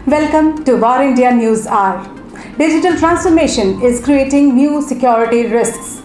Welcome to War India News Hour. Digital transformation is creating new security risks.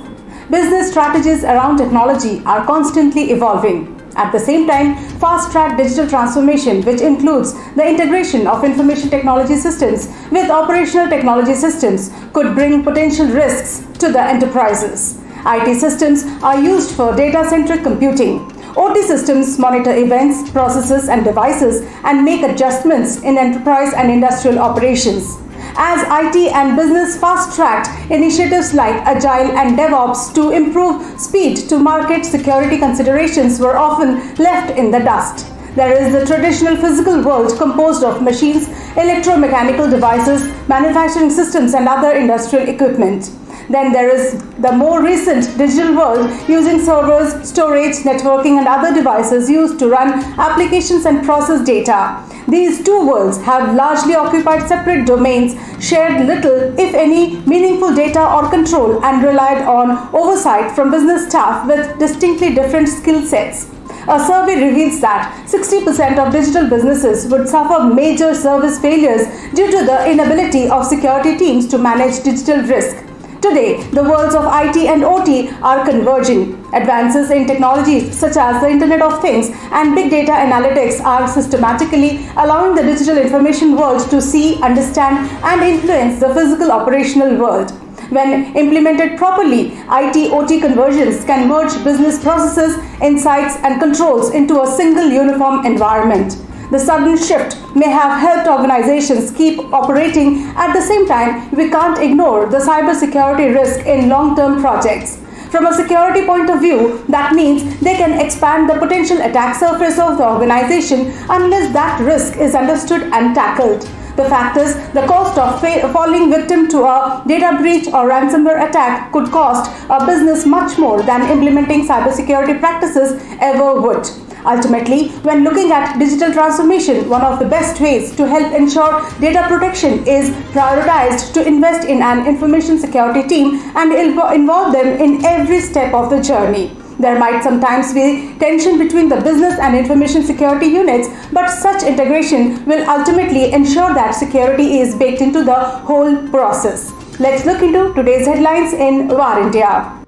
Business strategies around technology are constantly evolving. At the same time, fast-track digital transformation, which includes the integration of information technology systems with operational technology systems, could bring potential risks to the enterprises. IT systems are used for data-centric computing. OT systems monitor events, processes, and devices and make adjustments in enterprise and industrial operations. As IT and business fast-tracked initiatives like Agile and DevOps to improve speed to market, security considerations were often left in the dust. There is the traditional physical world composed of machines, electromechanical devices, manufacturing systems, and other industrial equipment. Then there is the more recent digital world using servers, storage, networking, and other devices used to run applications and process data. These two worlds have largely occupied separate domains, shared little, if any, meaningful data or control, and relied on oversight from business staff with distinctly different skill sets. A survey reveals that 60% of digital businesses would suffer major service failures due to the inability of security teams to manage digital risk. Today, the worlds of IT and OT are converging. Advances in technologies such as the Internet of Things and big data analytics are systematically allowing the digital information world to see, understand, and influence the physical operational world. When implemented properly, IT-OT conversions can merge business processes, insights, and controls into a single uniform environment. The sudden shift may have helped organizations keep operating. At the same time, we can't ignore the cybersecurity risk in long-term projects. From a security point of view, that means they can expand the potential attack surface of the organization unless that risk is understood and tackled. The fact is, the cost of falling victim to a data breach or ransomware attack could cost a business much more than implementing cybersecurity practices ever would. Ultimately, when looking at digital transformation, one of the best ways to help ensure data protection is prioritized to invest in an information security team and involve them in every step of the journey. There might sometimes be tension between the business and information security units, but such integration will ultimately ensure that security is baked into the whole process. Let's look into today's headlines in War India.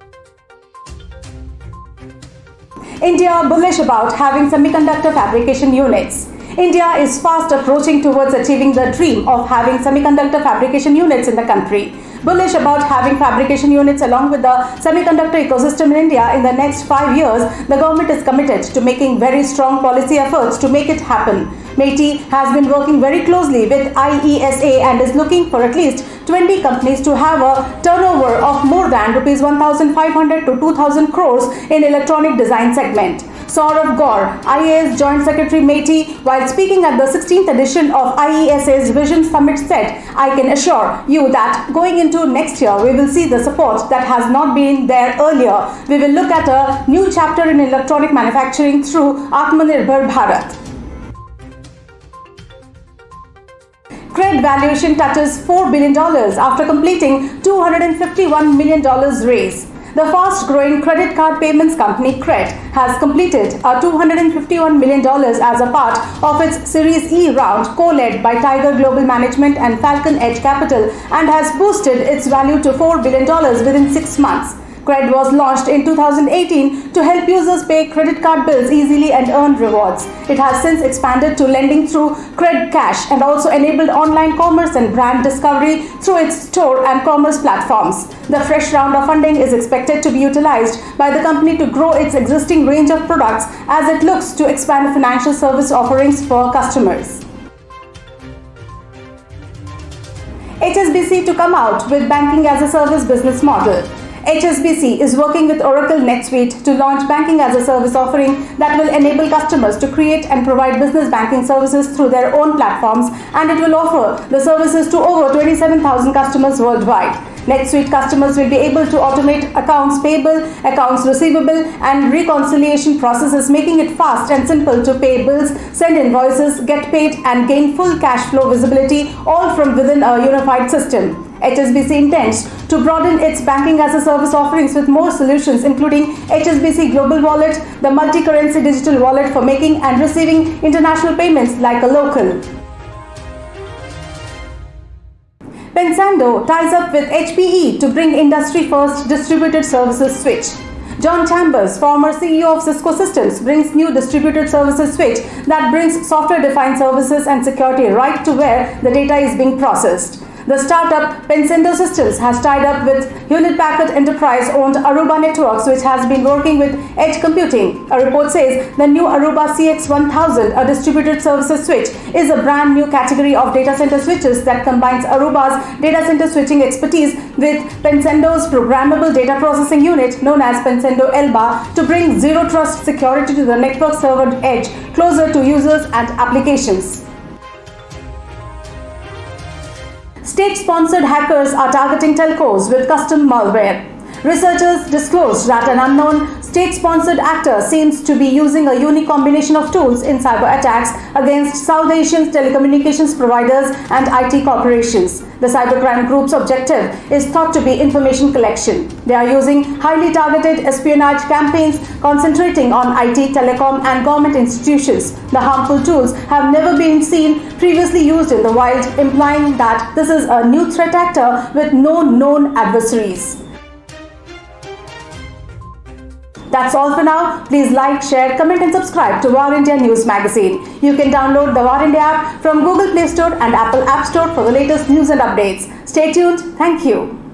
India bullish about having semiconductor fabrication units. India is fast approaching towards achieving the dream of having semiconductor fabrication units in the country. Bullish about having fabrication units along with the semiconductor ecosystem in India in the next 5 years, the government is committed to making very strong policy efforts to make it happen. MeitY has been working very closely with IESA and is looking for at least 20 companies to have a turnover of more than Rs 1,500 to 2,000 crores in electronic design segment. Saurav Gaur, IAS Joint Secretary MeitY, while speaking at the 16th edition of IESA's Vision Summit said, "I can assure you that going into next year, we will see the support that has not been there earlier. We will look at a new chapter in electronic manufacturing through Atmanirbhar Bharat." CRED valuation touches $4 billion after completing $251 million raise. The fast-growing credit card payments company CRED has completed a $251 million as a part of its Series E round co-led by Tiger Global Management and Falcon Edge Capital and has boosted its value to $4 billion within 6 months. CRED was launched in 2018 to help users pay credit card bills easily and earn rewards. It has since expanded to lending through CRED Cash and also enabled online commerce and brand discovery through its store and commerce platforms. The fresh round of funding is expected to be utilized by the company to grow its existing range of products as it looks to expand financial service offerings for customers. HSBC to come out with banking as a service business model. HSBC is working with Oracle NetSuite to launch banking as a service offering that will enable customers to create and provide business banking services through their own platforms, and it will offer the services to over 27,000 customers worldwide. NetSuite customers will be able to automate accounts payable, accounts receivable, and reconciliation processes, making it fast and simple to pay bills, send invoices, get paid, and gain full cash flow visibility, all from within a unified system. HSBC intends to broaden its banking-as-a-service offerings with more solutions, including HSBC Global Wallet, the multi-currency digital wallet for making and receiving international payments like a local. Pensando ties up with HPE to bring industry-first distributed services switch. John Chambers, former CEO of Cisco Systems, brings new distributed services switch that brings software-defined services and security right to where the data is being processed. The startup Pensando Systems has tied up with Hewlett-Packard Enterprise-owned Aruba Networks, which has been working with edge computing. A report says the new Aruba CX1000, a distributed services switch, is a brand new category of data center switches that combines Aruba's data center switching expertise with Pensando's programmable data processing unit known as Pensando ELBA to bring zero trust security to the network server edge closer to users and applications. State-sponsored hackers are targeting telcos with custom malware. Researchers disclosed that an unknown state-sponsored actor seems to be using a unique combination of tools in cyber attacks against South Asian telecommunications providers and IT corporations. The cybercrime group's objective is thought to be information collection. They are using highly targeted espionage campaigns concentrating on IT, telecom, and government institutions. The harmful tools have never been seen previously used in the wild, implying that this is a new threat actor with no known adversaries. That's all for now. Please like, share, comment and subscribe to War India News Magazine. You can download the War India app from Google Play Store and Apple App Store for the latest news and updates. Stay tuned. Thank you.